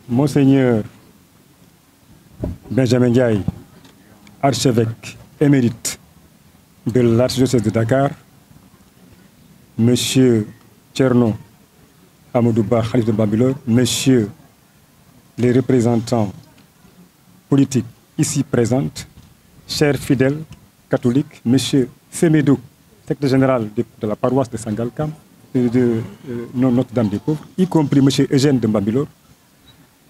Monseigneur Benjamin Ndiaye, archevêque émérite de l'archidiocèse de Dakar, Monsieur Thierno Amadou Ba, Khalif de Bambilor, Messieurs les représentants politiques ici présents, chers fidèles catholiques, Monsieur Semedo, secrétaire général de la paroisse de Sangalkam, de Notre-Dame des Pauvres, y compris Monsieur Eugène de Bambilor,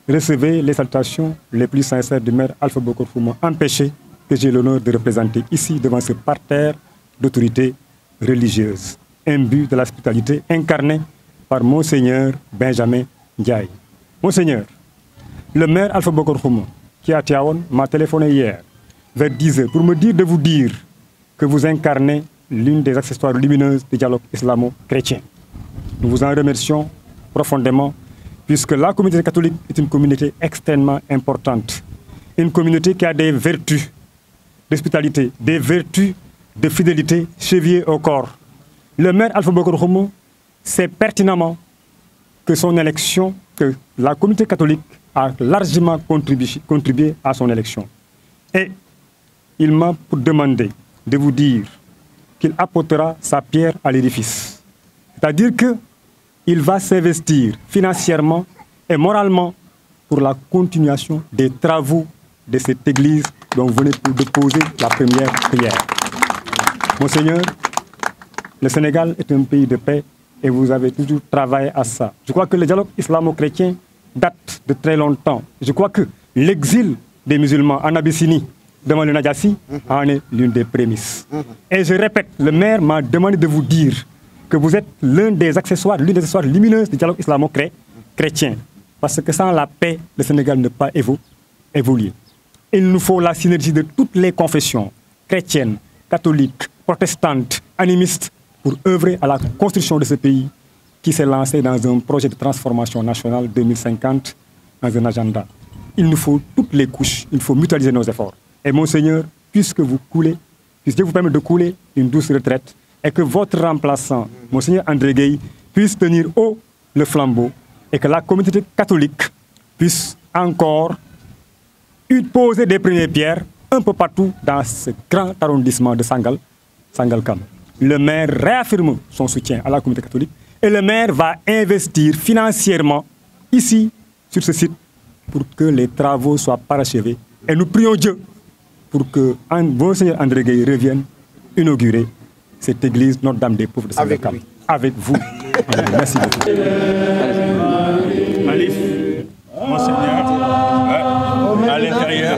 recevez les salutations les plus sincères du maire Alpha Bokor Xuma, empêché que j'ai l'honneur de représenter ici devant ce parterre d'autorités religieuses, imbu de la spiritualité incarnée par Monseigneur Benjamin Ndiaye. Monseigneur, le maire Alpha Bokor Xuma, qui est à Tivaouane, m'a téléphoné hier vers 10 h pour me dire de vous dire que vous incarnez l'une des accessoires lumineuses du dialogue islamo-chrétien. Nous vous en remercions profondément, puisque la communauté catholique est une communauté extrêmement importante. Une communauté qui a des vertus d'hospitalité, des vertus de fidélité chevillées au corps. Le maire Alpha Bokor Xuma sait pertinemment que son élection, que la communauté catholique a largement contribué à son élection. Et il m'a demandé de vous dire qu'il apportera sa pierre à l'édifice. C'est-à-dire qu'il va s'investir financièrement et moralement pour la continuation des travaux de cette église dont vous venez de poser la première prière. Monseigneur, le Sénégal est un pays de paix et vous avez toujours travaillé à ça. Je crois que le dialogue islamo-chrétien date de très longtemps. Je crois que l'exil des musulmans en Abyssinie, devant le Nadjassi, en est l'une des prémices. Et je répète, le maire m'a demandé de vous dire que vous êtes l'une des accessoires lumineuses du dialogue islamo-chrétien. Parce que sans la paix, le Sénégal ne peut pas évoluer. Il nous faut la synergie de toutes les confessions, chrétiennes, catholiques, protestantes, animistes, pour œuvrer à la construction de ce pays qui s'est lancé dans un projet de transformation nationale 2050, dans un agenda. Il nous faut toutes les couches, il faut mutualiser nos efforts. Et Monseigneur, puisque vous coulez, puisque Dieu vous permet de couler une douce retraite, et que votre remplaçant, Monseigneur André Gueye, puisse tenir haut le flambeau, et que la communauté catholique puisse encore poser des premières pierres un peu partout dans ce grand arrondissement de Sangalkam. Le maire réaffirme son soutien à la communauté catholique et le maire va investir financièrement ici, sur ce site, pour que les travaux soient parachevés. Et nous prions Dieu pour que Monseigneur André Gueye revienne inaugurer cette église Notre-Dame des Pauvres de Sangalkam. Avec vous. Merci beaucoup. Khalif, Monseigneur, à l'intérieur.